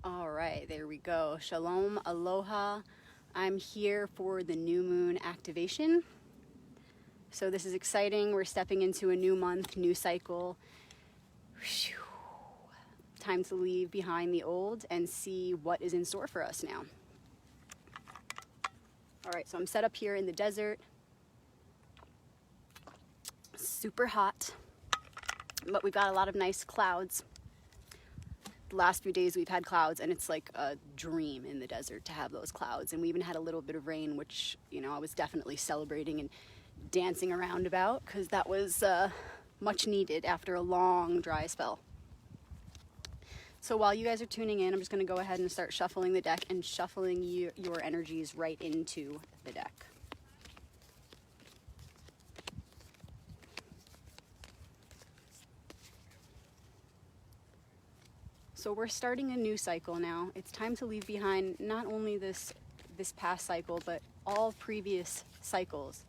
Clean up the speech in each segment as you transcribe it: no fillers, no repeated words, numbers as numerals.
All right, there we go. Shalom, aloha. I'm here for the new moon activation. So this is exciting. We're stepping into a new month, new cycle. Whew. Time to leave behind the old and see what is in store for us now. All right, so I'm set up here in the desert. Super hot, but we've got a lot of nice clouds. The last few days we've had clouds, and it's like a dream in the desert to have those clouds. And we even had a little bit of rain, which, I was definitely celebrating and dancing around about, because that was much needed after a long dry spell. So while you guys are tuning in, I'm just going to go ahead and start shuffling the deck and shuffling your energies right into the deck. So we're starting a new cycle now. It's time to leave behind not only this past cycle, but all previous cycles.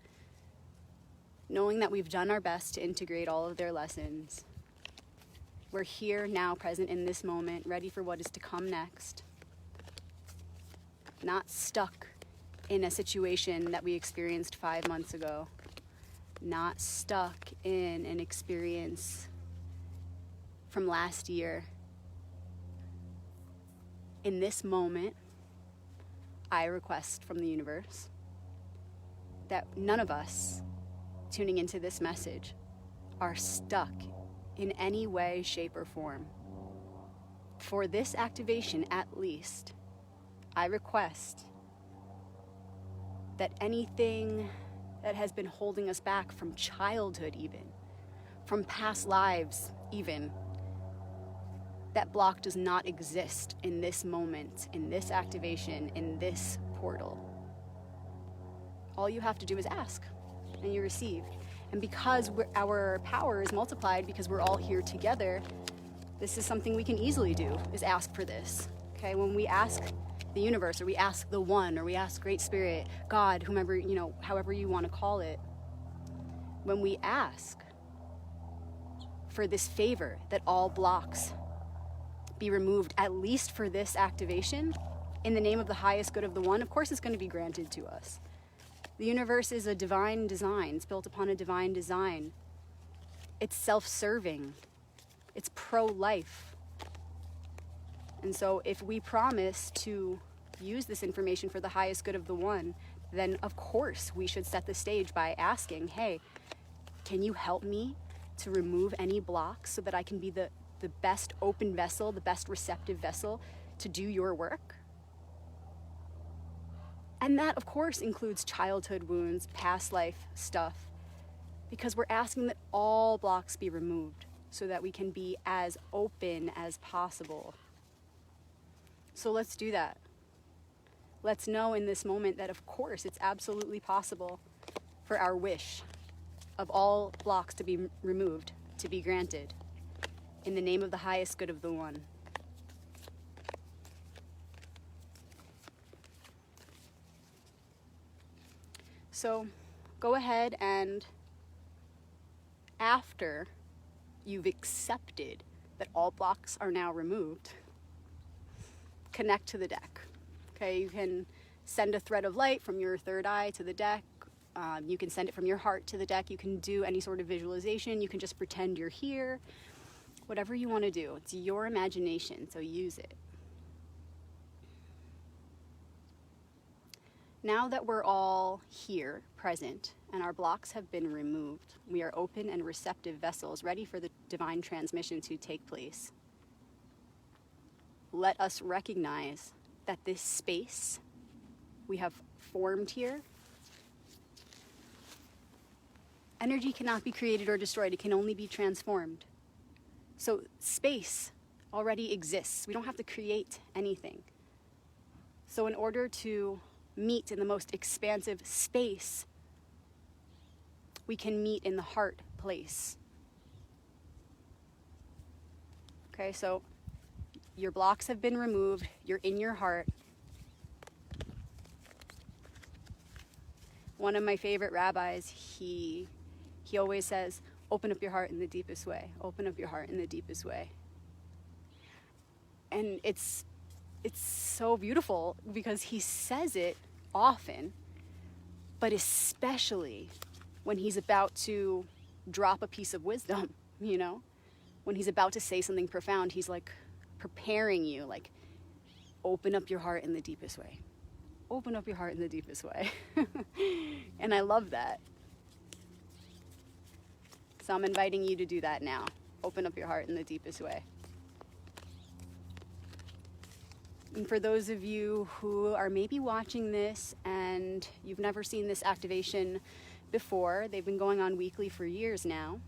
Knowing that we've done our best to integrate all of their lessons. We're here now, present in this moment, ready for what is to come next. Not stuck in a situation that we experienced 5 months ago. Not stuck in an experience from last year. In this moment, I request from the universe that none of us tuning into this message are stuck in any way, shape, or form. For this activation, at least, I request that anything that has been holding us back from childhood even, from past lives even, that block does not exist in this moment, in this activation, in this portal. All you have to do is ask, and you receive. And because our power is multiplied, because we're all here together, this is something we can easily do, is ask for this. Okay, when we ask the universe, or we ask the one, or we ask Great Spirit, God, whomever, however you want to call it, when we ask for this favor that all blocks be removed, at least for this activation, in the name of the highest good of the one, of course it's going to be granted to us. The universe is a divine design. It's built upon a divine design. It's self-serving. It's pro-life. And so if we promise to use this information for the highest good of the one, then of course we should set the stage by asking, hey, can you help me to remove any blocks so that I can be the best open vessel, the best receptive vessel to do your work? And that, of course, includes childhood wounds, past life stuff, because we're asking that all blocks be removed so that we can be as open as possible. So let's do that. Let's know in this moment that, of course, it's absolutely possible for our wish of all blocks to be removed, to be granted, in the name of the highest good of the one. So go ahead and, after you've accepted that all blocks are now removed, connect to the deck. Okay, you can send a thread of light from your third eye to the deck. You can send it from your heart to the deck. You can do any sort of visualization. You can just pretend you're here. Whatever you want to do. It's your imagination, so use it. Now that we're all here, present, and our blocks have been removed, we are open and receptive vessels, ready for the divine transmission to take place. Let us recognize that this space we have formed here, energy cannot be created or destroyed. It can only be transformed. So space already exists. We don't have to create anything. So in order to meet in the most expansive space, we can meet in the heart place. Okay, so your blocks have been removed. You're in your heart. One of my favorite rabbis, he always says, open up your heart in the deepest way. Open up your heart in the deepest way. And it's it's so beautiful because he says it often, but especially when he's about to drop a piece of wisdom, you know? When he's about to say something profound, he's like preparing you, like, open up your heart in the deepest way. Open up your heart in the deepest way. And I love that. So I'm inviting you to do that now. Open up your heart in the deepest way. And for those of you who are maybe watching this and you've never seen this activation before, they've been going on weekly for years now.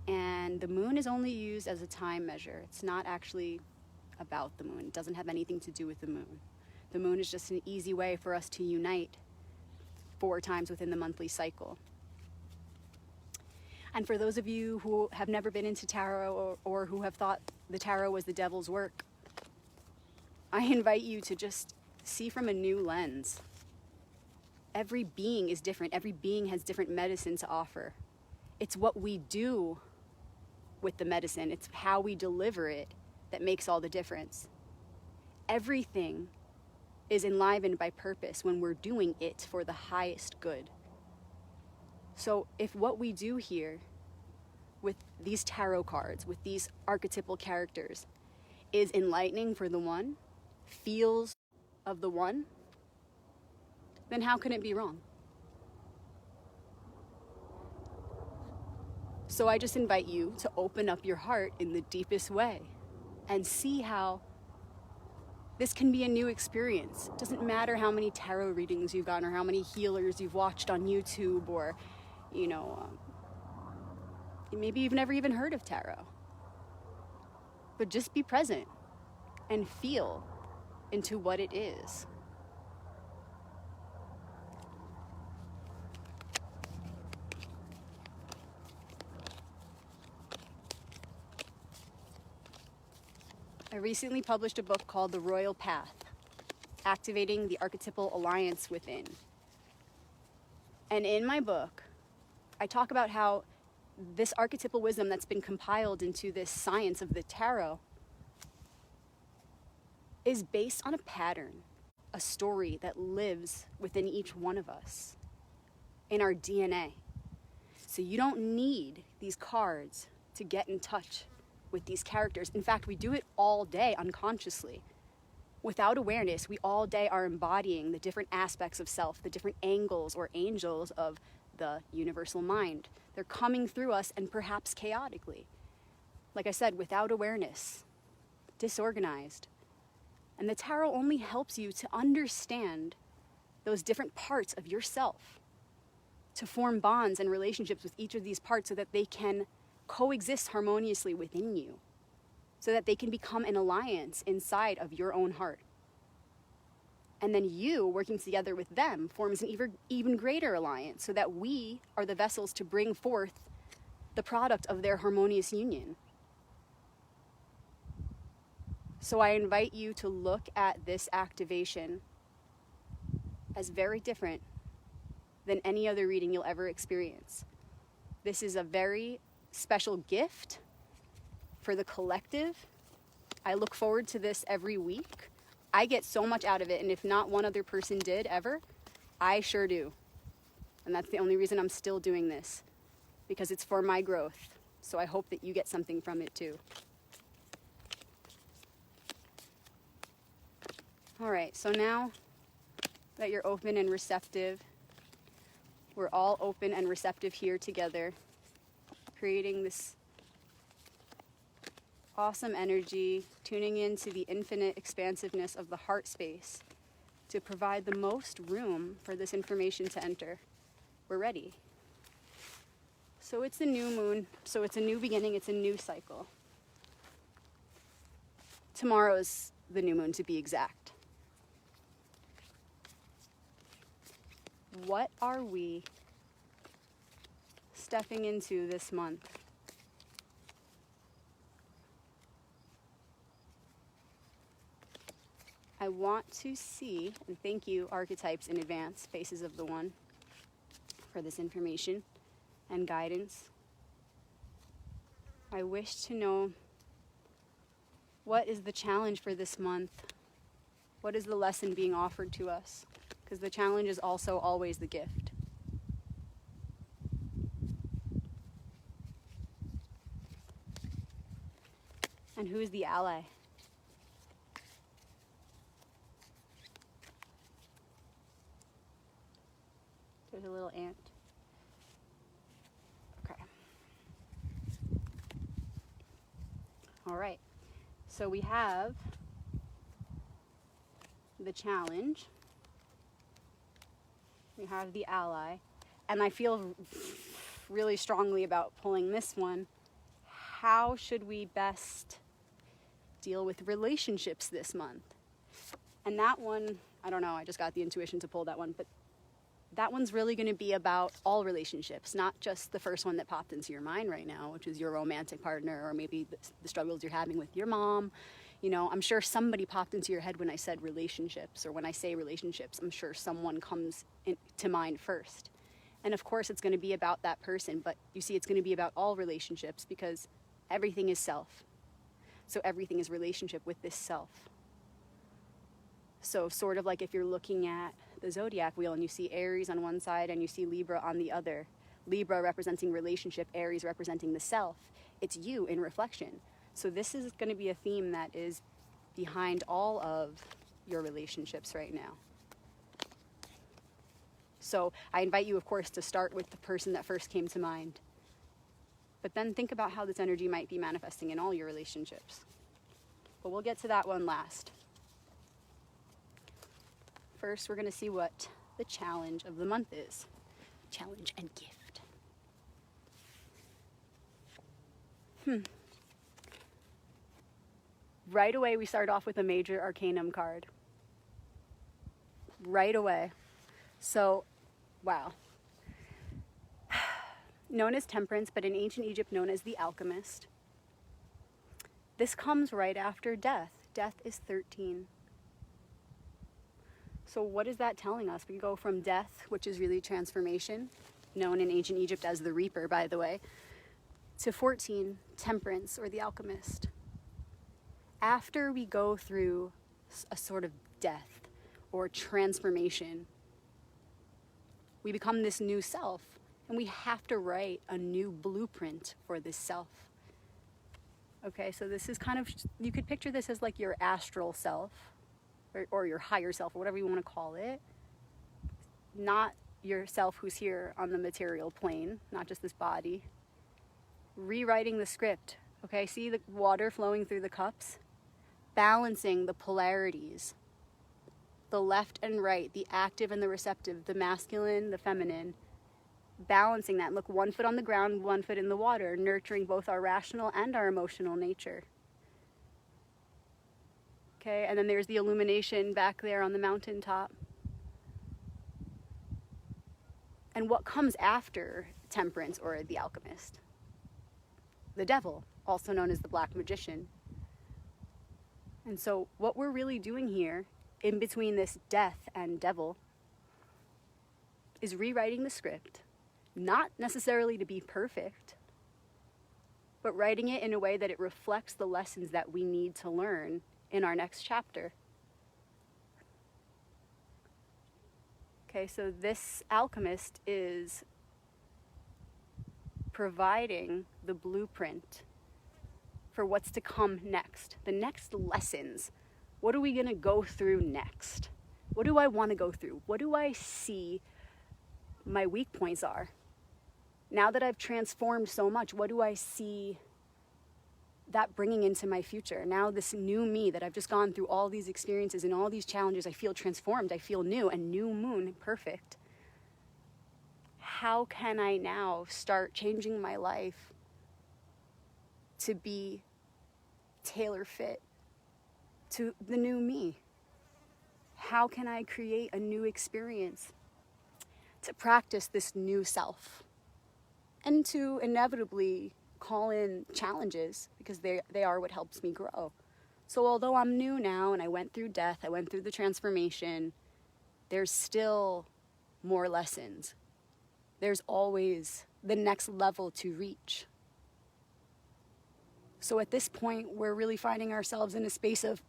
And the moon is only used as a time measure. It's not actually about the moon. It doesn't have anything to do with the moon. The moon is just an easy way for us to unite 4 times within the monthly cycle. And for those of you who have never been into tarot or who have thought the tarot was the devil's work, I invite you to just see from a new lens. Every being is different. Every being has different medicine to offer. It's what we do with the medicine. It's how we deliver it that makes all the difference. Everything is enlivened by purpose when we're doing it for the highest good. So if what we do here with these tarot cards, with these archetypal characters, is enlightening for the one, feels of the one, then how can it be wrong? So I just invite you to open up your heart in the deepest way and see how this can be a new experience. It doesn't matter how many tarot readings you've gotten or how many healers you've watched on YouTube or, maybe you've never even heard of tarot. But just be present and feel into what it is. I recently published a book called The Royal Path, Activating the Archetypal Alliance Within. And in my book, I talk about how this archetypal wisdom that's been compiled into this science of the tarot is based on a pattern, a story that lives within each one of us, in our DNA. So you don't need these cards to get in touch with these characters. In fact, we do it all day unconsciously. Without awareness, we all day are embodying the different aspects of self, the different angles or angels of the universal mind. They're coming through us, and perhaps chaotically. Like I said, without awareness, disorganized. And the tarot only helps you to understand those different parts of yourself, to form bonds and relationships with each of these parts so that they can coexist harmoniously within you, so that they can become an alliance inside of your own heart. And then you, working together with them, forms an even greater alliance, so that we are the vessels to bring forth the product of their harmonious union. So I invite you to look at this activation as very different than any other reading you'll ever experience. This is a very special gift for the collective. I look forward to this every week. I get so much out of it, and if not one other person did ever, I sure do. And that's the only reason I'm still doing this, because it's for my growth. So I hope that you get something from it too. All right, so now that you're open and receptive, we're all open and receptive here together, creating this awesome energy, tuning into the infinite expansiveness of the heart space to provide the most room for this information to enter. We're ready. So it's the new moon, so it's a new beginning, it's a new cycle. Tomorrow's the new moon, to be exact. What are we stepping into this month? I want to see, and thank you, archetypes in advance, Faces of the One, for this information and guidance. I wish to know, what is the challenge for this month What is the lesson being offered to us? Because the challenge is also always the gift. And who is the ally? There's a little ant. Okay. All right. So we have the challenge. We have the ally. And I feel really strongly about pulling this one. How should we best deal with relationships this month? And that one, I don't know, I just got the intuition to pull that one, but that one's really going to be about all relationships, not just the first one that popped into your mind right now, which is your romantic partner, or maybe the struggles you're having with your mom. You know, I'm sure somebody popped into your head when I said relationships, or when I say relationships, I'm sure someone comes to mind first. And of course it's going to be about that person, but you see, it's going to be about all relationships, because everything is self. So everything is relationship with this self. So sort of like if you're looking at the zodiac wheel and you see Aries on one side and you see Libra on the other, Libra representing relationship, Aries representing the self, it's you in reflection. So this is going to be a theme that is behind all of your relationships right now. So I invite you, of course, to start with the person that first came to mind. But then think about how this energy might be manifesting in all your relationships. But we'll get to that one last. First, we're going to see what the challenge of the month is. Challenge and gift. Right away, we start off with a major arcanum card. Right away. So, wow. Known as Temperance, but in ancient Egypt known as the Alchemist. This comes right after death. Death is 13. So what is that telling us? We go from death, which is really transformation, known in ancient Egypt as the Reaper, by the way, to 14, Temperance, or the Alchemist. After we go through a sort of death or transformation, we become this new self, and we have to write a new blueprint for this self. Okay, so this is kind of, you could picture this as like your astral self, or your higher self, or whatever you want to call it. Not yourself who's here on the material plane, not just this body. Rewriting the script, okay? See the water flowing through the cups? Balancing the polarities, the left and right, the active and the receptive, the masculine, the feminine. Balancing that. Look, 1 foot on the ground, 1 foot in the water, nurturing both our rational and our emotional nature. Okay, and then there's the illumination back there on the mountaintop. And what comes after Temperance, or the Alchemist? The devil, also known as the Black Magician. And so what we're really doing here, in between this death and devil, is rewriting the script, not necessarily to be perfect, but writing it in a way that it reflects the lessons that we need to learn in our next chapter. Okay, so this alchemist is providing the blueprint for what's to come next, the next lessons. What are we going to go through next? What do I want to go through? What do I see my weak points are? Now that I've transformed so much, what do I see that bringing into my future? Now this new me that I've just gone through all these experiences and all these challenges, I feel transformed, I feel new, and new moon, perfect. How can I now start changing my life to be tailor fit to the new me? How can I create a new experience to practice this new self and to inevitably call in challenges, because they are what helps me grow. So although I'm new now and I went through death, I went through the transformation, there's still more lessons. There's always the next level to reach. So at this point, we're really finding ourselves in a space of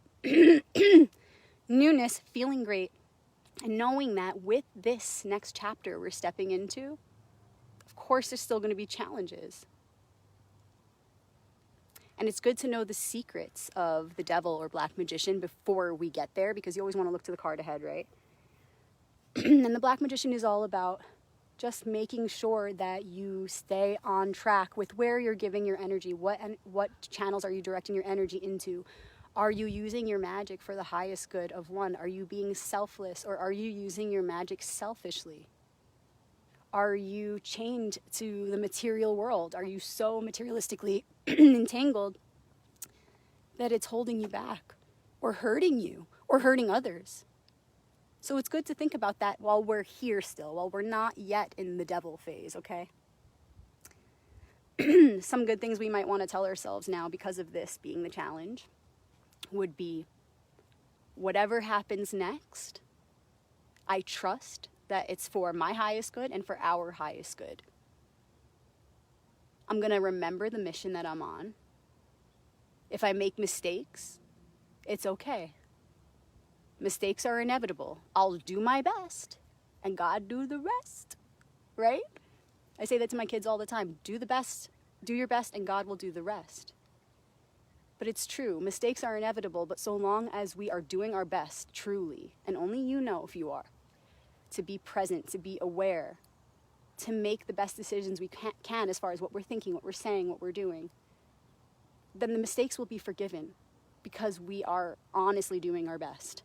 newness, feeling great, and knowing that with this next chapter we're stepping into, of course there's still going to be challenges. And it's good to know the secrets of the devil or black magician before we get there, because you always want to look to the card ahead, right? And the black magician is all about just making sure that you stay on track with where you're giving your energy. What channels are you directing your energy into? Are you using your magic for the highest good of one? Are you being selfless, or are you using your magic selfishly? Are you chained to the material world? Are you so materialistically entangled that it's holding you back, or hurting you, or hurting others? So it's good to think about that while we're here still, while we're not yet in the devil phase, okay? Some good things we might want to tell ourselves now, because of this being the challenge, would be, whatever happens next, I trust that it's for my highest good and for our highest good. I'm going to remember the mission that I'm on. If I make mistakes, it's okay. Mistakes are inevitable. I'll do my best, and God do the rest, right? I say that to my kids all the time. Do the best, do your best, and God will do the rest. But it's true. Mistakes are inevitable, but so long as we are doing our best, truly, and only you know if you are, to be present, to be aware, to make the best decisions we can as far as what we're thinking, what we're saying, what we're doing, then the mistakes will be forgiven, because we are honestly doing our best.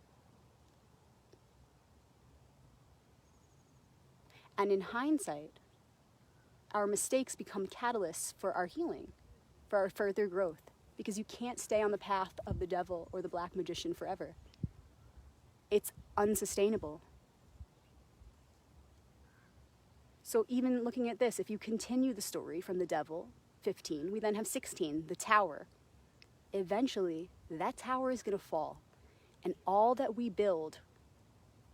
And in hindsight, our mistakes become catalysts for our healing, for our further growth, because you can't stay on the path of the devil or the black magician forever. It's unsustainable. So even looking at this, if you continue the story from the devil, 15, we then have 16, the tower. Eventually, that tower is going to fall, and all that we build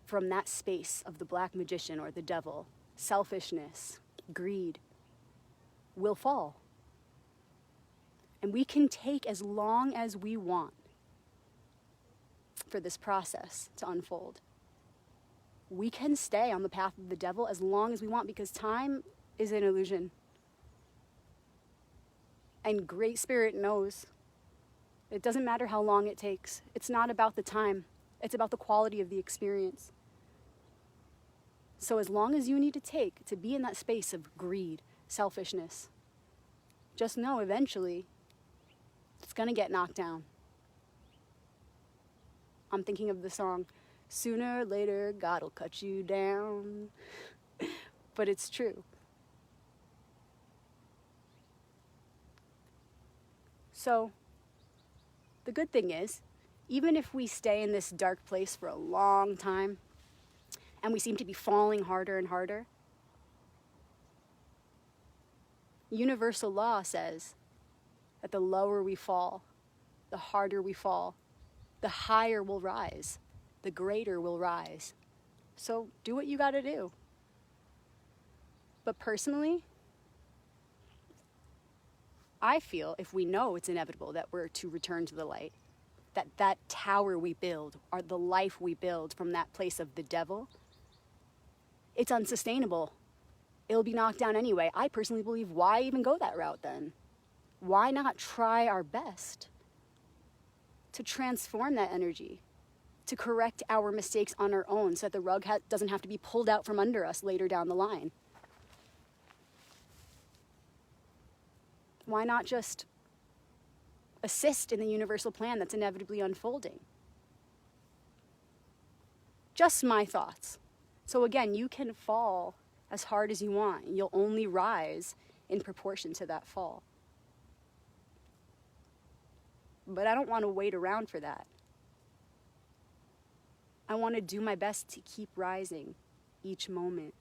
from that space of the black magician or the devil, selfishness, greed, will fall. And we can take as long as we want for this process to unfold. We can stay on the path of the devil as long as we want, because time is an illusion. And Great Spirit knows. It doesn't matter how long it takes. It's not about the time. It's about the quality of the experience. So as long as you need to take to be in that space of greed, selfishness, just know eventually it's going to get knocked down. I'm thinking of the song, "Sooner or later, God'll cut you down." But it's true. So the good thing is, even if we stay in this dark place for a long time, and we seem to be falling harder and harder, universal law says that the lower we fall, the harder we fall, the higher we'll rise, the greater we'll rise. So do what you gotta do. But personally, I feel if we know it's inevitable that we're to return to the light, that tower we build, or the life we build from that place of the devil, it's unsustainable. It'll be knocked down anyway. I personally believe, why even go that route then? Why not try our best to transform that energy, to correct our mistakes on our own, so that the rug doesn't have to be pulled out from under us later down the line? Why not just assist in the universal plan that's inevitably unfolding? Just my thoughts. So again, you can fall as hard as you want. You'll only rise in proportion to that fall. But I don't want to wait around for that. I want to do my best to keep rising each moment.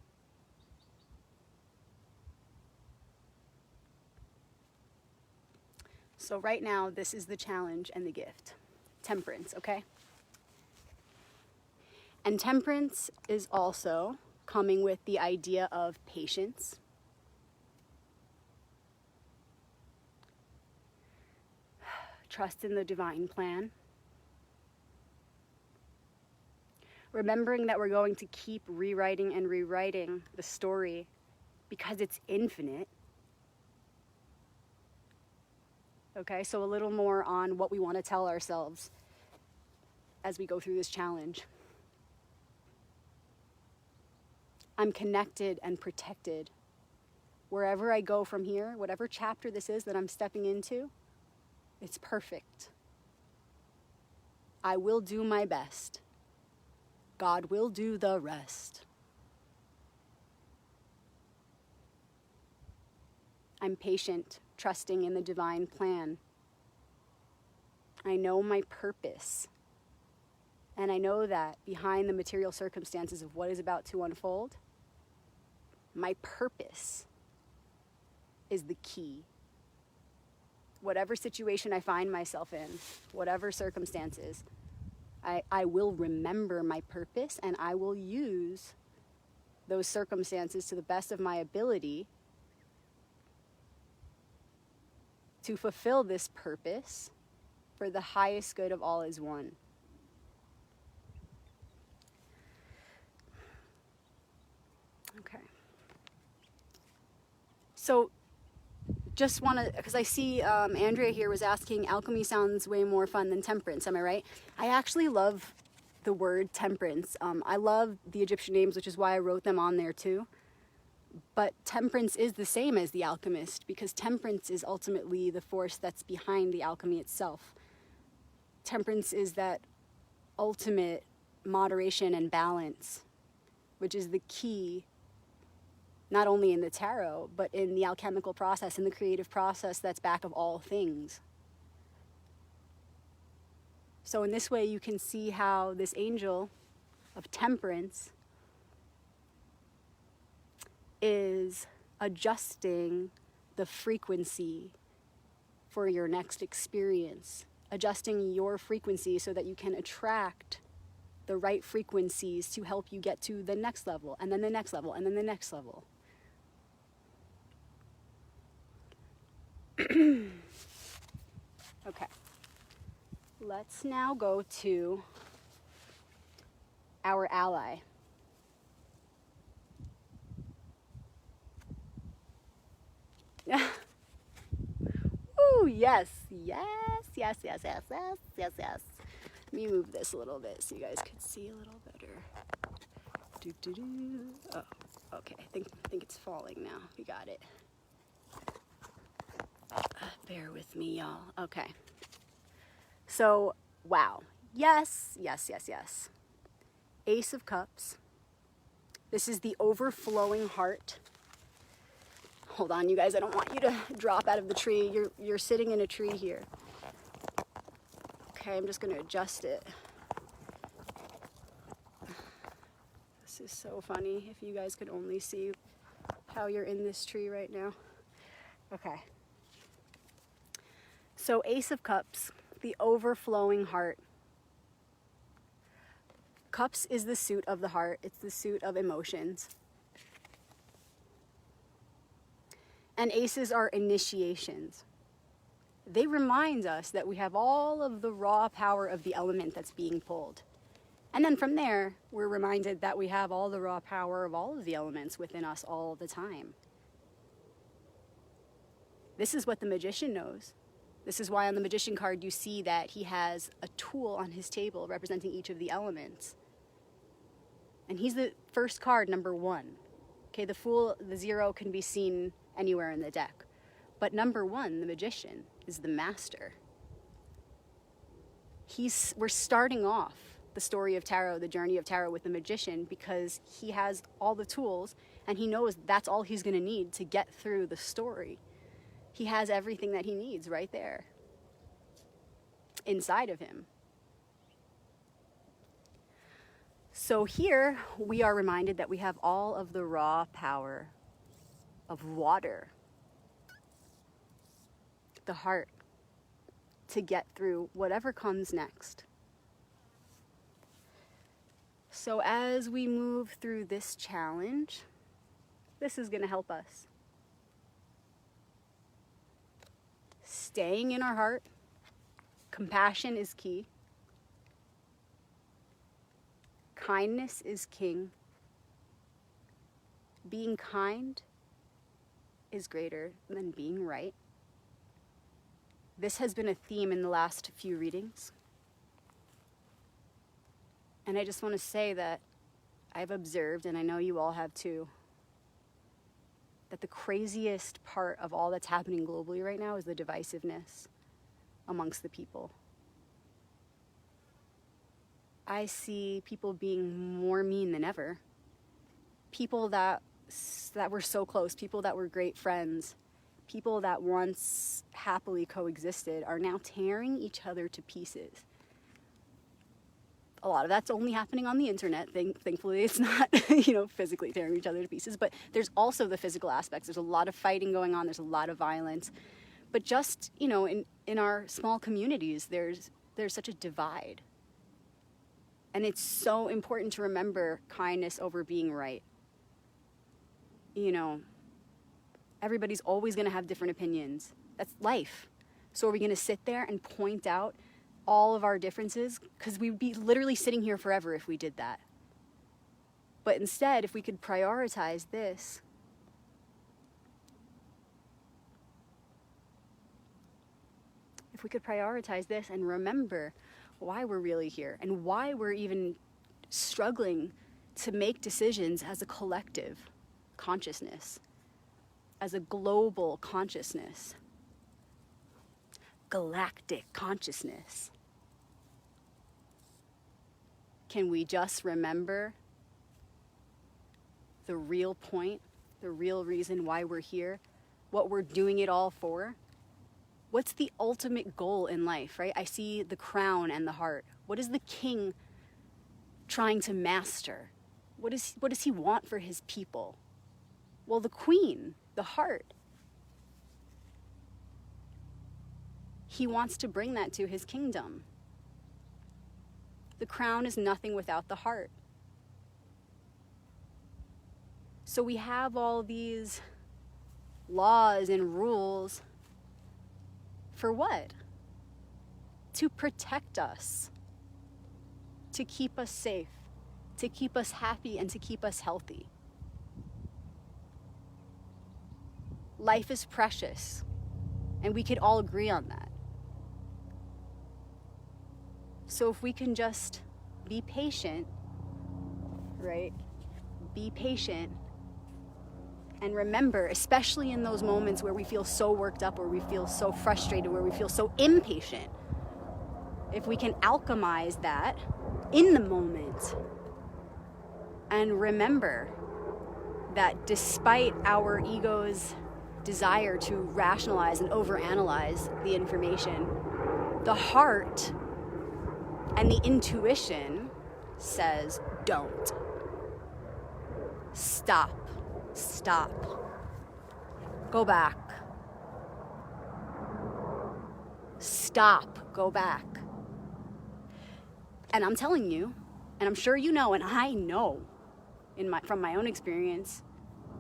So right now, this is the challenge and the gift. Temperance, okay? And temperance is also coming with the idea of patience, trust in the divine plan, Remembering that we're going to keep rewriting and rewriting the story because it's infinite. Okay, so a little more on what we want to tell ourselves as we go through this challenge. I'm connected and protected. Wherever I go from here, whatever chapter this is that I'm stepping into, it's perfect. I will do my best. God will do the rest. I'm patient, trusting in the divine plan. I know my purpose. And I know that behind the material circumstances of what is about to unfold, my purpose is the key. Whatever situation I find myself in, whatever circumstances, I will remember my purpose, and I will use those circumstances to the best of my ability to fulfill this purpose for the highest good of all is one. Okay. So just want to, because I see Andrea here was asking, alchemy sounds way more fun than temperance, am I right? I actually love the word temperance. I love the Egyptian names, which is why I wrote them on there too. But temperance is the same as the alchemist, because temperance is ultimately the force that's behind the alchemy itself. Temperance is that ultimate moderation and balance, which is the key not only in the tarot, but in the alchemical process, in the creative process that's back of all things. So in this way, you can see how this angel of temperance is adjusting the frequency for your next experience, adjusting your frequency so that you can attract the right frequencies to help you get to the next level, and then the next level, and then the next level. Okay, let's now go to our ally. Ooh, yes, yes, yes, yes, yes, yes, yes, yes. Let me move this a little bit so you guys could see a little better. Oh, okay, I think it's falling now. We got it. Bear with me, y'all. Okay. So, wow. Yes, yes, yes, yes. Ace of Cups. This is the overflowing heart. Hold on, you guys. I don't want you to drop out of the tree. You're sitting in a tree here. Okay, I'm just going to adjust it. This is so funny. If you guys could only see how you're in this tree right now. Okay. So Ace of Cups, the overflowing heart. Cups is the suit of the heart. It's the suit of emotions. And aces are initiations. They remind us that we have all of the raw power of the element that's being pulled. And then from there, we're reminded that we have all the raw power of all of the elements within us all the time. This is what the magician knows. This is why on the magician card you see that he has a tool on his table representing each of the elements. And he's the first card, number 1. Okay, the Fool, the 0 can be seen anywhere in the deck. But number 1, the magician, is the master. We're starting off the story of tarot, the journey of tarot with the magician, because he has all the tools and he knows that's all he's going to need to get through the story. He has everything that he needs right there inside of him. So here we are reminded that we have all of the raw power of water, the heart, to get through whatever comes next. So as we move through this challenge, this is going to help us. Staying in our heart. Compassion is key. Kindness is king. Being kind is greater than being right. This has been a theme in the last few readings. And I just want to say that I've observed, and I know you all have too, that the craziest part of all that's happening globally right now is the divisiveness amongst the people. I see people being more mean than ever. People that were so close, people that were great friends, people that once happily coexisted are now tearing each other to pieces. A lot of that's only happening on the internet. Thankfully, it's not, physically tearing each other to pieces, but there's also the physical aspects. There's a lot of fighting going on. There's a lot of violence. But just, in our small communities, there's such a divide. And it's so important to remember kindness over being right. Everybody's always going to have different opinions. That's life. So are we going to sit there and point out all of our differences? Because we would be literally sitting here forever if we did that. But instead, if we could prioritize this, and remember why we're really here and why we're even struggling to make decisions as a collective consciousness, as a global consciousness, galactic consciousness. Can we just remember the real point, the real reason why we're here, what we're doing it all for? What's the ultimate goal in life, right? I see the crown and the heart. What is the king trying to master? What does he want for his people? Well, the queen, the heart. He wants to bring that to his kingdom. The crown is nothing without the heart. So we have all these laws and rules. For what? To protect us, to keep us safe, to keep us happy, and to keep us healthy. Life is precious, and we could all agree on that. So if we can just be patient, right? Be patient. And remember, especially in those moments where we feel so worked up, or we feel so frustrated, where we feel so impatient, if we can alchemize that in the moment and remember that despite our ego's desire to rationalize and overanalyze the information, the heart and the intuition says, don't. Stop. Go back. Stop. Go back. And I'm telling you, and I'm sure you know, and I know from my own experience,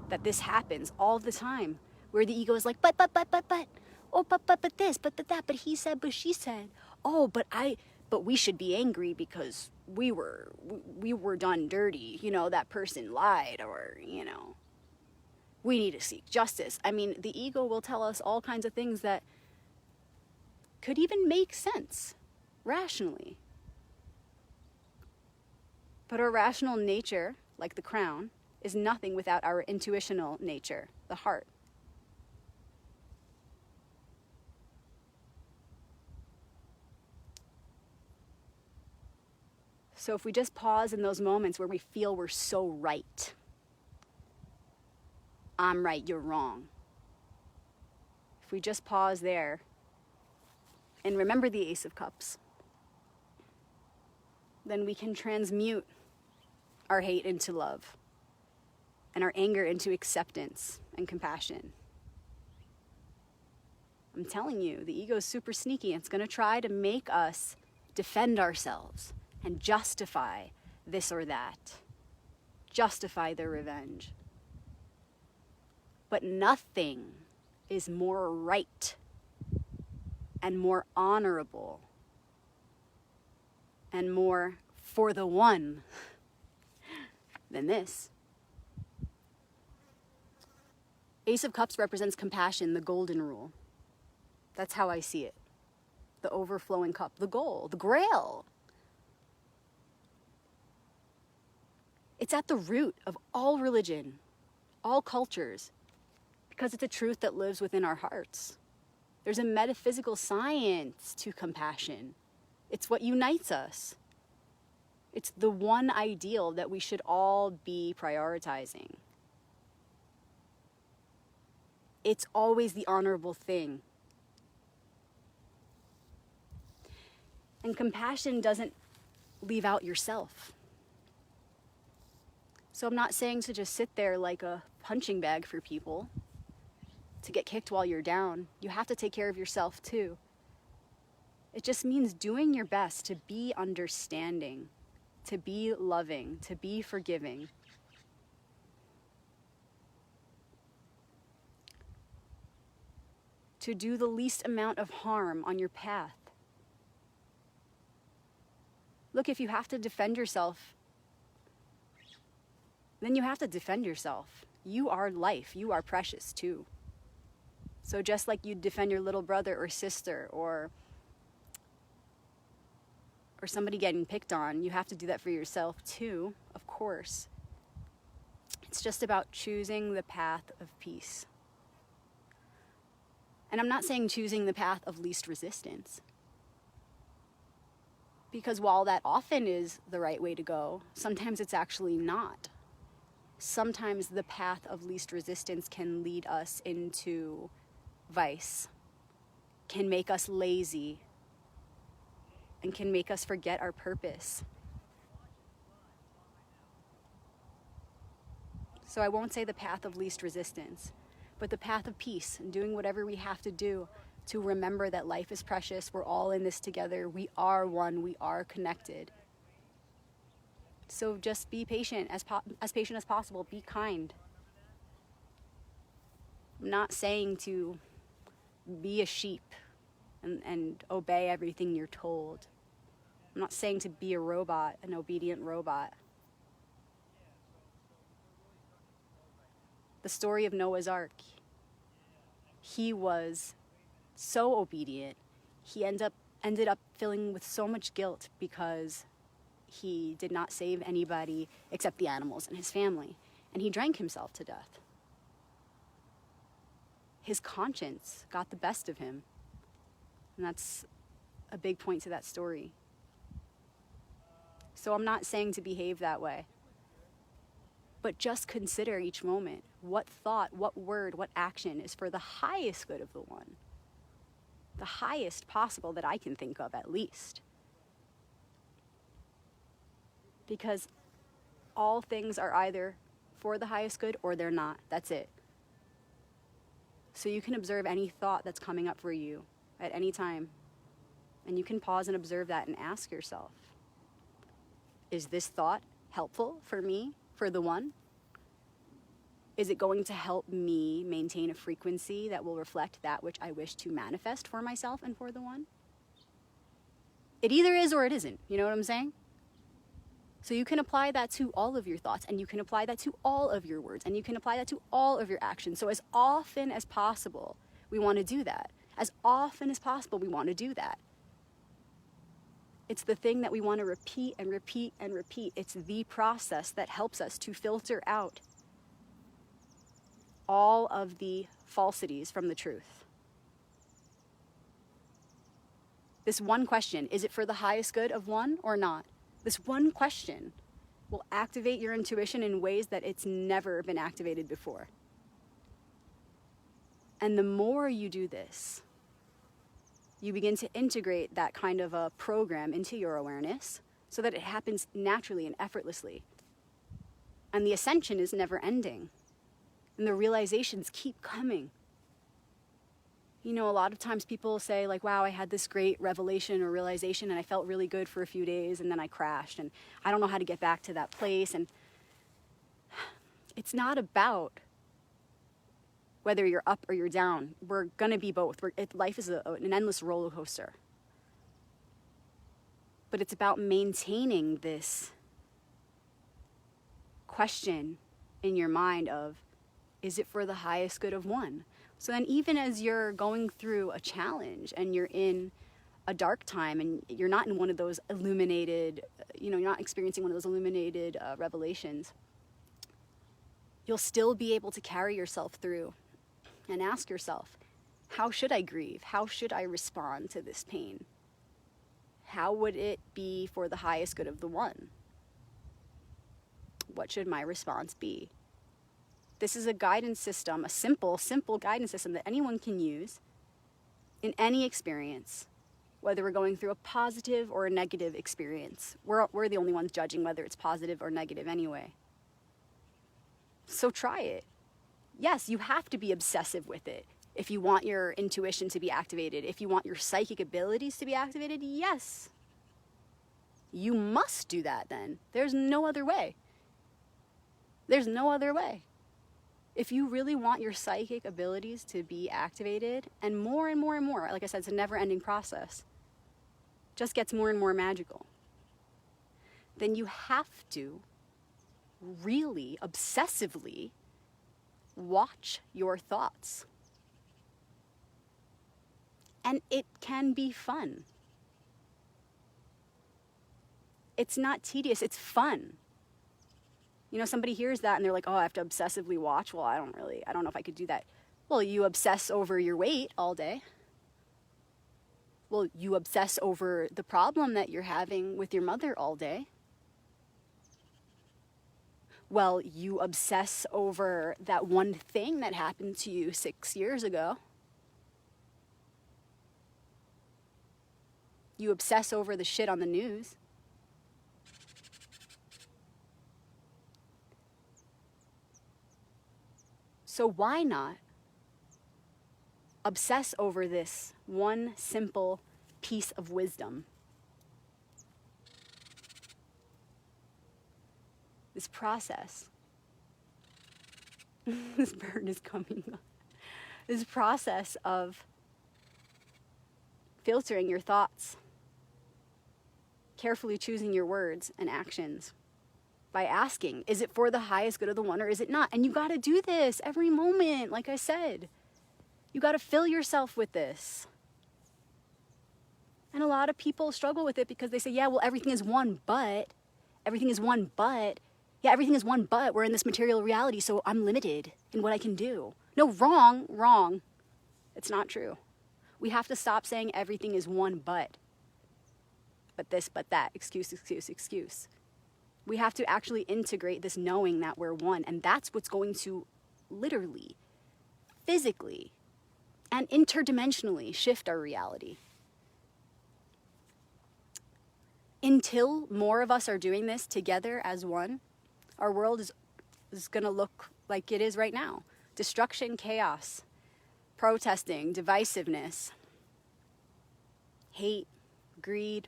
that this happens all the time, where the ego is like, but, oh, but this, but that, but he said, but she said, oh, but we should be angry because we were done dirty, that person lied, or, we need to seek justice. I mean, the ego will tell us all kinds of things that could even make sense rationally. But our rational nature, like the crown, is nothing without our intuitional nature, the heart. So if we just pause in those moments where we feel we're so right, I'm right, you're wrong. If we just pause there and remember the Ace of Cups, then we can transmute our hate into love and our anger into acceptance and compassion. I'm telling you, the ego is super sneaky. It's going to try to make us defend ourselves and justify this or that, justify their revenge. But nothing is more right and more honorable and more for the one than this. Ace of Cups represents compassion, the golden rule. That's how I see it. The overflowing cup, the goal, the grail. It's at the root of all religion, all cultures, because it's a truth that lives within our hearts. There's a metaphysical science to compassion. It's what unites us. It's the one ideal that we should all be prioritizing. It's always the honorable thing. And compassion doesn't leave out yourself. So I'm not saying to just sit there like a punching bag for people, to get kicked while you're down. You have to take care of yourself too. It just means doing your best to be understanding, to be loving, to be forgiving. To do the least amount of harm on your path. Look, if you have to defend yourself, then you have to defend yourself. You are life. You are precious too. So just like you'd defend your little brother or sister or somebody getting picked on, you have to do that for yourself too, of course. It's just about choosing the path of peace. And I'm not saying choosing the path of least resistance. Because while that often is the right way to go, sometimes it's actually not. Sometimes the path of least resistance can lead us into vice, can make us lazy, and can make us forget our purpose. So I won't say the path of least resistance, but the path of peace and doing whatever we have to do to remember that life is precious. We're all in this together. We are one. We are connected. So just be patient, as patient as possible. Be kind. I'm not saying to be a sheep and obey everything you're told. I'm not saying to be a robot, an obedient robot. The story of Noah's Ark. He was so obedient. He ended up filling with so much guilt because he did not save anybody except the animals and his family. And he drank himself to death. His conscience got the best of him. And that's a big point to that story. So I'm not saying to behave that way. But just consider each moment. What thought, what word, what action is for the highest good of the one? The highest possible that I can think of, at least. Because all things are either for the highest good or they're not. That's it. So you can observe any thought that's coming up for you at any time. And you can pause and observe that and ask yourself, is this thought helpful for me, for the one? Is it going to help me maintain a frequency that will reflect that which I wish to manifest for myself and for the one? It either is or it isn't. You know what I'm saying? So you can apply that to all of your thoughts, and you can apply that to all of your words, and you can apply that to all of your actions. So as often as possible, we want to do that. As often as possible, we want to do that. It's the thing that we want to repeat and repeat and repeat. It's the process that helps us to filter out all of the falsities from the truth. This one question, is it for the highest good of one or not? This one question will activate your intuition in ways that it's never been activated before. And the more you do this, you begin to integrate that kind of a program into your awareness so that it happens naturally and effortlessly. And the ascension is never ending. And the realizations keep coming. You know, a lot of times people say like, wow, I had this great revelation or realization and I felt really good for a few days and then I crashed and I don't know how to get back to that place. And it's not about whether you're up or you're down. We're going to be both. Life is an endless roller coaster. But it's about maintaining this question in your mind of, is it for the highest good of one? So then even as you're going through a challenge and you're in a dark time and you're not in one of those illuminated, you're not experiencing one of those illuminated revelations, you'll still be able to carry yourself through and ask yourself, how should I grieve? How should I respond to this pain? How would it be for the highest good of the one? What should my response be? This is a guidance system, a simple guidance system that anyone can use in any experience, whether we're going through a positive or a negative experience. We're the only ones judging whether it's positive or negative anyway. So try it. Yes, you have to be obsessive with it. If you want your intuition to be activated, if you want your psychic abilities to be activated, yes. You must do that then. There's no other way. There's no other way. If you really want your psychic abilities to be activated, and more, like I said, it's a never-ending process, just gets more and more magical, then you have to really obsessively watch your thoughts. And it can be fun. It's not tedious, it's fun. Somebody hears that and they're like, oh, I have to obsessively watch. Well, I don't know if I could do that. Well, you obsess over your weight all day. Well, you obsess over the problem that you're having with your mother all day. Well, you obsess over that one thing that happened to you 6 years ago. You obsess over the shit on the news. So why not obsess over this one simple piece of wisdom? This process. This bird is coming up. This process of filtering your thoughts, carefully choosing your words and actions, by asking, is it for the highest good of the one or is it not? And you got to do this every moment, like I said. You got to fill yourself with this. And a lot of people struggle with it because they say, yeah, well, everything is one but. Everything is one but. Yeah, everything is one but. We're in this material reality, so I'm limited in what I can do. No, wrong. It's not true. We have to stop saying everything is one but. But this, but that. Excuse. We have to actually integrate this knowing that we're one. And that's what's going to literally, physically, and interdimensionally shift our reality. Until more of us are doing this together as one, our world is going to look like it is right now. Destruction, chaos, protesting, divisiveness, hate, greed.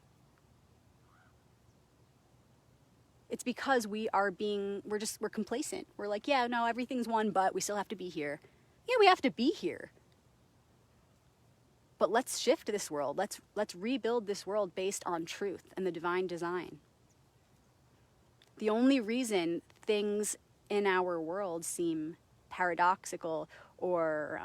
It's because we're complacent. We're like, yeah, no, everything's one, but we still have to be here. Yeah, we have to be here. But let's shift this world. Let's rebuild this world based on truth and the divine design. The only reason things in our world seem paradoxical or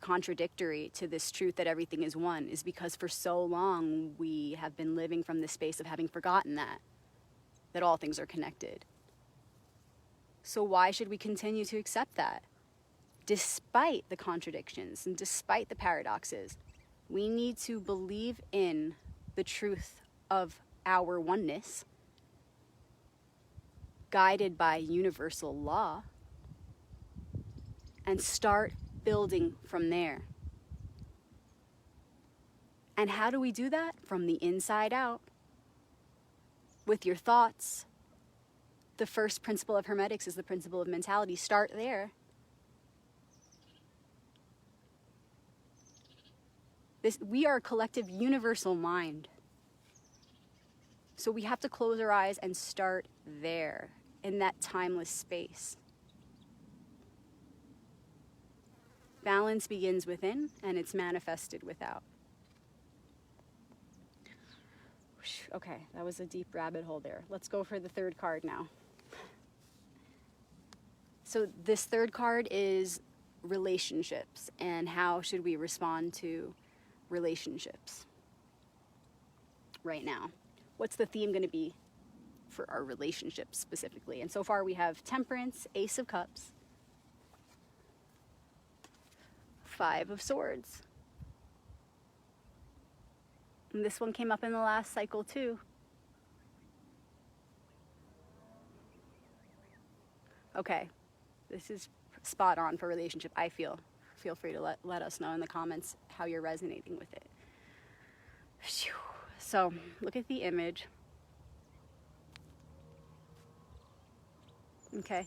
contradictory to this truth that everything is one is because for so long we have been living from this space of having forgotten that all things are connected. So why should we continue to accept that? Despite the contradictions and despite the paradoxes, we need to believe in the truth of our oneness, guided by universal law, and start building from there. And how do we do that? From the inside out. With your thoughts. The first principle of Hermetics is the principle of mentality. Start there. We are a collective universal mind. So we have to close our eyes and start there, in that timeless space. Balance begins within, and it's manifested without. Okay, that was a deep rabbit hole there. Let's go for the third card now. So this third card is relationships, and how should we respond to relationships right now? What's the theme going to be for our relationships specifically? And so far we have Temperance, Ace of Cups, Five of Swords. And this one came up in the last cycle too. Okay, this is spot on for relationship, I feel. Feel free to let us know in the comments how you're resonating with it. So, look at the image. Okay.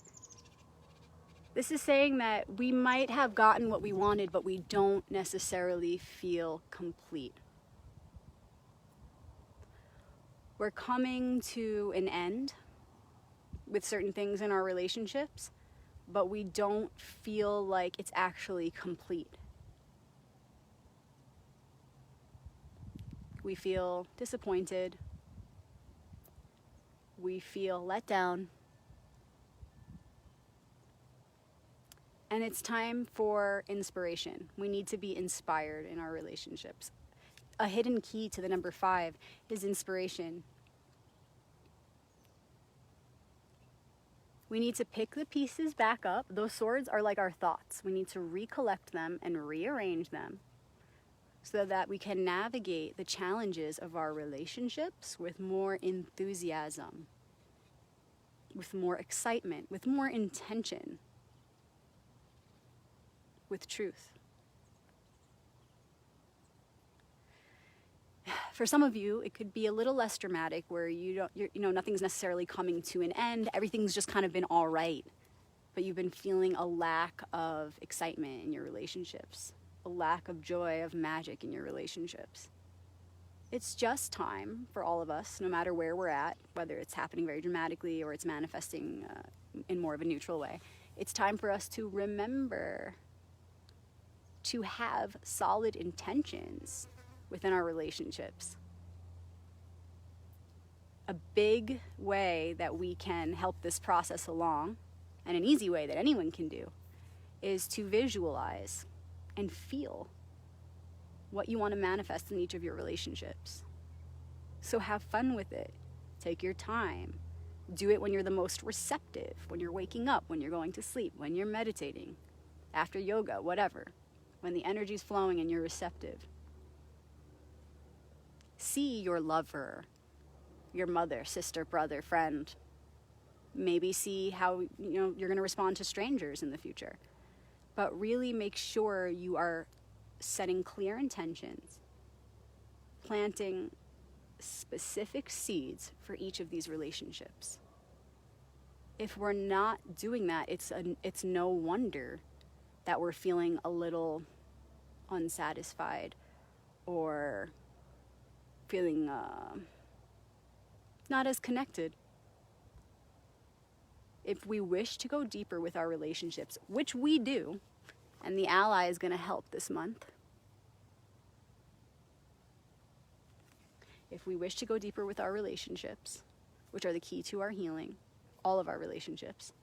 This is saying that we might have gotten what we wanted, but we don't necessarily feel complete. We're coming to an end with certain things in our relationships, but we don't feel like it's actually complete. We feel disappointed. We feel let down. And it's time for inspiration. We need to be inspired in our relationships. A hidden key to the number 5 is inspiration. We need to pick the pieces back up. Those swords are like our thoughts. We need to recollect them and rearrange them so that we can navigate the challenges of our relationships with more enthusiasm, with more excitement, with more intention, with truth. For some of you, it could be a little less dramatic, where nothing's necessarily coming to an end. Everything's just kind of been all right, but you've been feeling a lack of excitement in your relationships, a lack of joy, of magic in your relationships. It's just time for all of us, no matter where we're at, whether it's happening very dramatically or it's manifesting in more of a neutral way. It's time for us to remember to have solid intentions within our relationships. A big way that we can help this process along, and an easy way that anyone can do, is to visualize and feel what you want to manifest in each of your relationships. So have fun with it. Take your time. Do it when you're the most receptive, when you're waking up, when you're going to sleep, when you're meditating, after yoga, whatever. When the energy's flowing and you're receptive. See your lover, your mother, sister, brother, friend. Maybe see how you're going to respond to strangers in the future. But really make sure you are setting clear intentions, planting specific seeds for each of these relationships. If we're not doing that, it's no wonder that we're feeling a little unsatisfied or feeling not as connected. If we wish to go deeper with our relationships, which we do, and the ally is going to help this month. If we wish to go deeper with our relationships, which are the key to our healing, all of our relationships,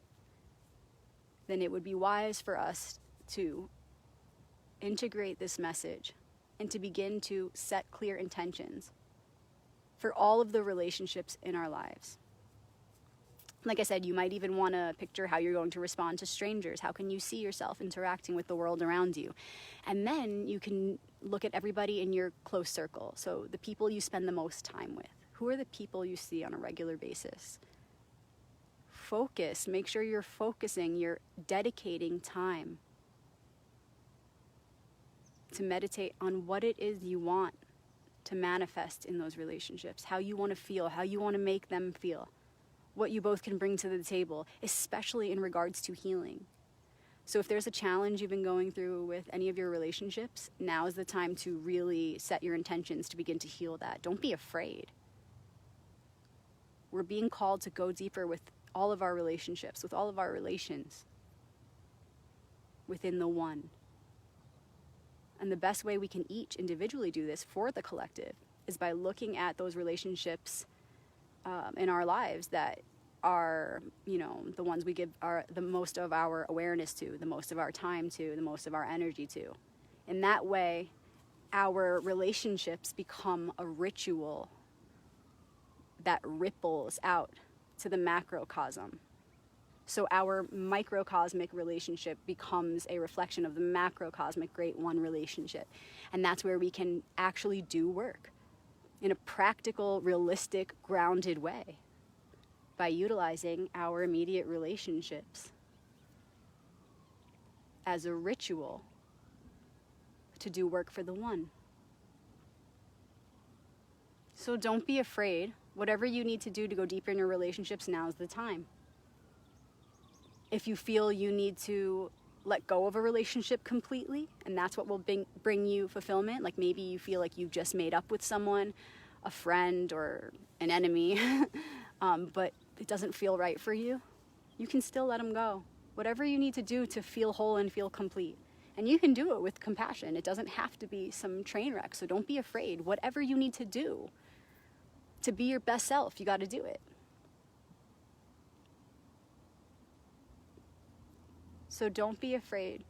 then it would be wise for us to integrate this message and to begin to set clear intentions for all of the relationships in our lives. Like I said, you might even want to picture how you're going to respond to strangers. How can you see yourself interacting with the world around you? And then you can look at everybody in your close circle. So the people you spend the most time with. Who are the people you see on a regular basis? Focus. Make sure you're focusing. You're dedicating time to meditate on what it is you want to manifest in those relationships. How you want to feel. How you want to make them feel. What you both can bring to the table, especially in regards to healing. So if there's a challenge you've been going through with any of your relationships, now is the time to really set your intentions to begin to heal that. Don't be afraid. We're being called to go deeper with all of our relationships, with all of our relations, within the one. And the best way we can each individually do this for the collective is by looking at those relationships in our lives that are, the ones we give the most of our awareness to, the most of our time to, the most of our energy to. In that way, our relationships become a ritual that ripples out to the macrocosm. So our microcosmic relationship becomes a reflection of the macrocosmic Great One relationship. And that's where we can actually do work in a practical, realistic, grounded way by utilizing our immediate relationships as a ritual to do work for the One. So don't be afraid. Whatever you need to do to go deeper in your relationships, now's the time. If you feel you need to let go of a relationship completely, and that's what will bring you fulfillment, like maybe you feel like you've just made up with someone, a friend or an enemy, but it doesn't feel right for you, you can still let them go. Whatever you need to do to feel whole and feel complete. And you can do it with compassion. It doesn't have to be some train wreck, so don't be afraid. Whatever you need to do to be your best self, you got to do it. So don't be afraid.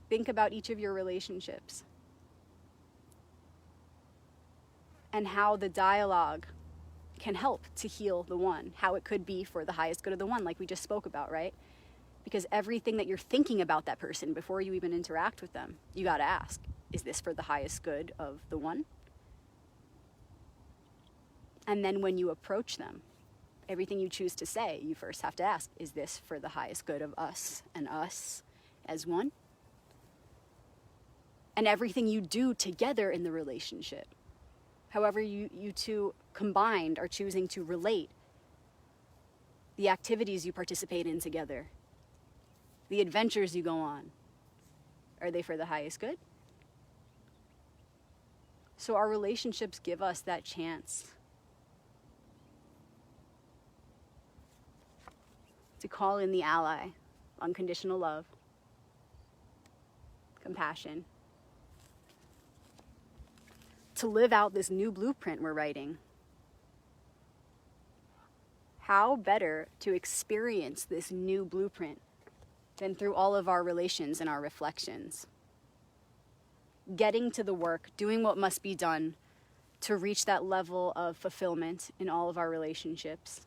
Think about each of your relationships and how the dialogue can help to heal the one, how it could be for the highest good of the one, like we just spoke about, right? Because everything that you're thinking about that person before you even interact with them, you got to ask, is this for the highest good of the one? And then when you approach them, everything you choose to say, you first have to ask, is this for the highest good of us and us as one? And everything you do together in the relationship, however you two combined are choosing to relate, the activities you participate in together, the adventures you go on, are they for the highest good? So our relationships give us that chance to call in the ally, unconditional love, compassion, to live out this new blueprint we're writing. How better to experience this new blueprint than through all of our relations and our reflections? Getting to the work, doing what must be done to reach that level of fulfillment in all of our relationships.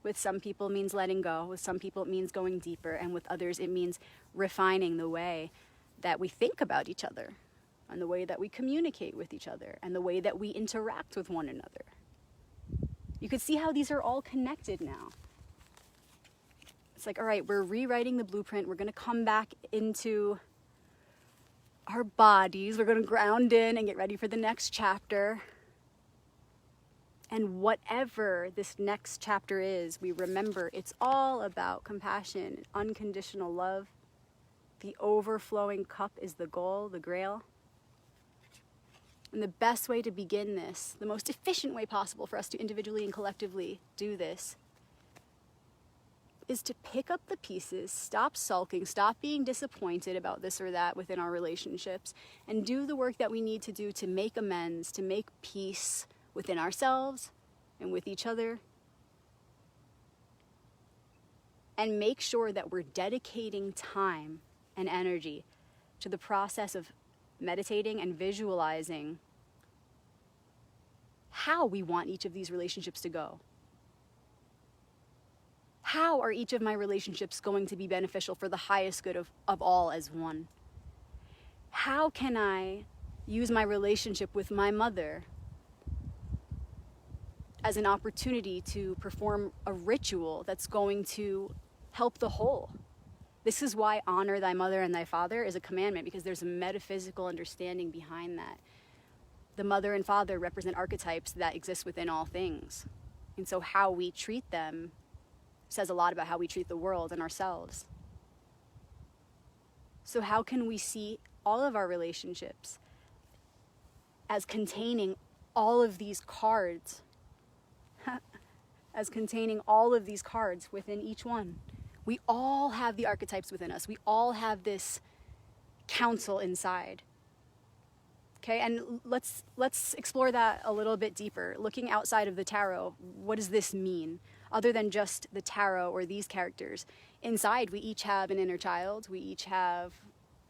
With some people it means letting go, with some people it means going deeper, and with others it means refining the way that we think about each other, and the way that we communicate with each other, and the way that we interact with one another. You can see how these are all connected now. It's like, all right, we're rewriting the blueprint. We're going to come back into our bodies. We're going to ground in and get ready for the next chapter. And whatever this next chapter is, we remember it's all about compassion, unconditional love. The overflowing cup is the goal, the grail. And the best way to begin this, the most efficient way possible for us to individually and collectively do this, is to pick up the pieces, stop sulking, stop being disappointed about this or that within our relationships, and do the work that we need to do to make amends, to make peace within ourselves and with each other. And make sure that we're dedicating time and energy to the process of meditating and visualizing how we want each of these relationships to go. How are each of my relationships going to be beneficial for the highest good of all as one? How can I use my relationship with my mother as an opportunity to perform a ritual that's going to help the whole? This is why honor thy mother and thy father is a commandment, because there's a metaphysical understanding behind that. The mother and father represent archetypes that exist within all things. And so how we treat them says a lot about how we treat the world and ourselves. So how can we see all of our relationships as containing all of these cards, as containing all of these cards within each one? We all have the archetypes within us. We all have this counsel inside. Okay, and let's explore that a little bit deeper. Looking outside of the tarot, what does this mean? Other than just the tarot or these characters. Inside, we each have an inner child, we each have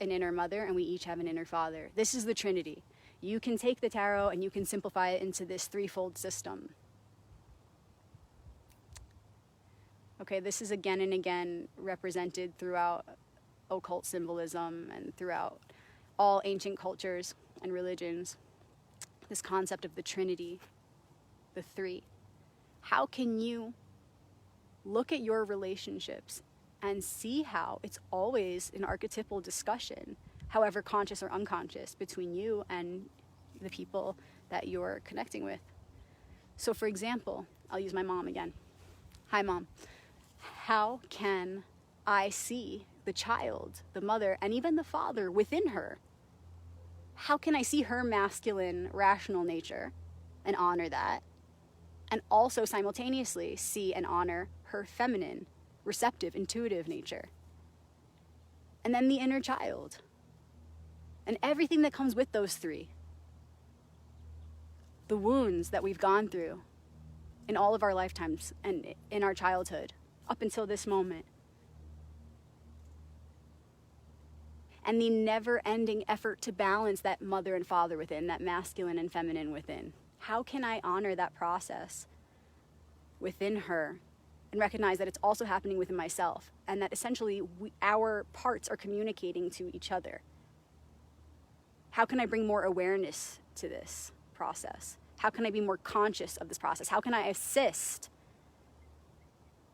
an inner mother, and we each have an inner father. This is the Trinity. You can take the tarot and you can simplify it into this threefold system. Okay, this is again and again represented throughout occult symbolism and throughout all ancient cultures and religions. This concept of the Trinity, the three. How can you look at your relationships and see how it's always an archetypal discussion, however conscious or unconscious, between you and the people that you're connecting with? So for example, I'll use my mom again. Hi, Mom. How can I see the child, the mother, and even the father within her? How can I see her masculine, rational nature and honor that? And also simultaneously see and honor her feminine, receptive, intuitive nature. And then the inner child. And everything that comes with those three. The wounds that we've gone through in all of our lifetimes and in our childhood up until this moment. And the never-ending effort to balance that mother and father within, that masculine and feminine within. How can I honor that process within her and recognize that it's also happening within myself, and that essentially our parts are communicating to each other? How can I bring more awareness to this process? How can I be more conscious of this process? How can I assist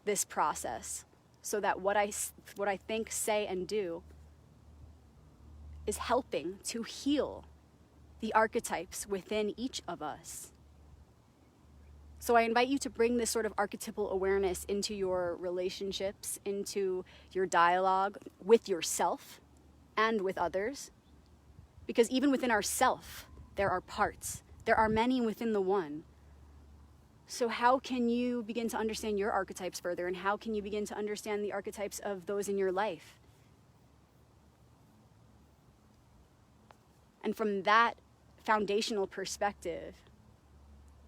this process so that what I think, say, and do is helping to heal the archetypes within each of us? So I invite you to bring this sort of archetypal awareness into your relationships, into your dialogue with yourself and with others. Because even within ourself, there are parts. There are many within the one. So how can you begin to understand your archetypes further? And how can you begin to understand the archetypes of those in your life? And from that foundational perspective,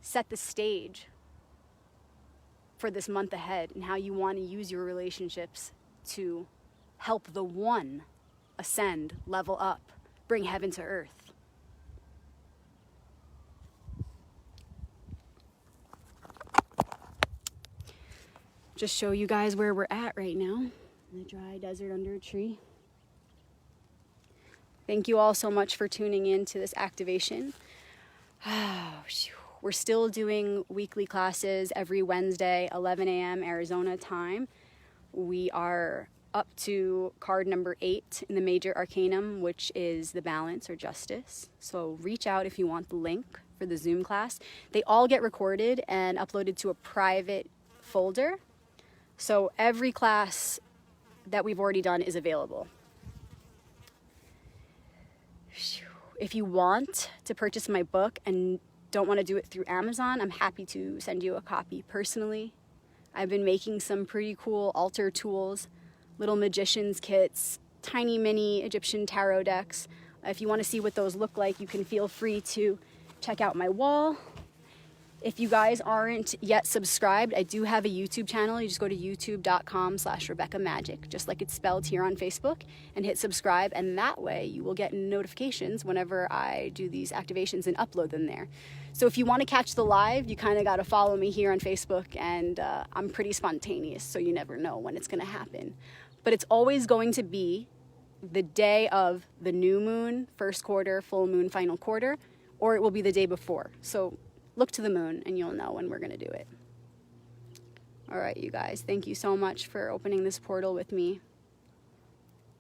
set the stage for this month ahead and how you want to use your relationships to help the one ascend, level up, bring heaven to earth. Just show you guys where we're at right now, in the dry desert under a tree. Thank you all so much for tuning in to this activation. We're still doing weekly classes every Wednesday, 11 a.m. Arizona time. We are up to card number 8 in the Major Arcanum, which is the Balance or Justice. So reach out if you want the link for the Zoom class. They all get recorded and uploaded to a private folder. So every class that we've already done is available. If you want to purchase my book and don't want to do it through Amazon, I'm happy to send you a copy personally. I've been making some pretty cool altar tools, little magician's kits, tiny mini Egyptian tarot decks. If you want to see what those look like, you can feel free to check out my wall. If you guys aren't yet subscribed, I do have a YouTube channel. You just go to youtube.com/RebeccaMagic, just like it's spelled here on Facebook, and hit subscribe. And that way you will get notifications whenever I do these activations and upload them there. So if you want to catch the live, you kind of got to follow me here on Facebook, and I'm pretty spontaneous, so you never know when it's going to happen. But it's always going to be the day of the new moon, first quarter, full moon, final quarter, or it will be the day before. So look to the moon and you'll know when we're going to do it. All right, you guys, thank you so much for opening this portal with me.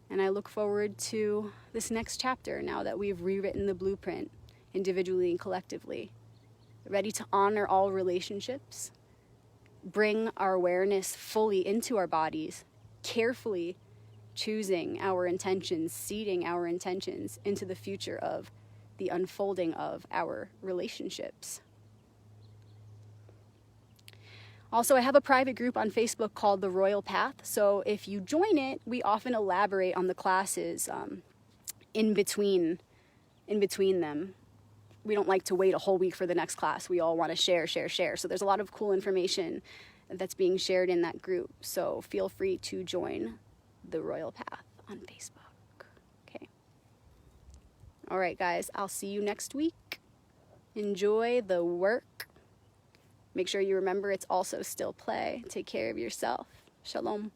And I look forward to this next chapter now that we've rewritten the blueprint individually and collectively. Ready to honor all relationships, bring our awareness fully into our bodies, carefully choosing our intentions, seeding our intentions into the future of the unfolding of our relationships. Also, I have a private group on Facebook called The Royal Path. So if you join it, we often elaborate on the classes in between them. We don't like to wait a whole week for the next class. We all want to share. So there's a lot of cool information that's being shared in that group. So feel free to join the Royal Path on Facebook. Okay. All right, guys, I'll see you next week. Enjoy the work. Make sure you remember it's also still play. Take care of yourself. Shalom.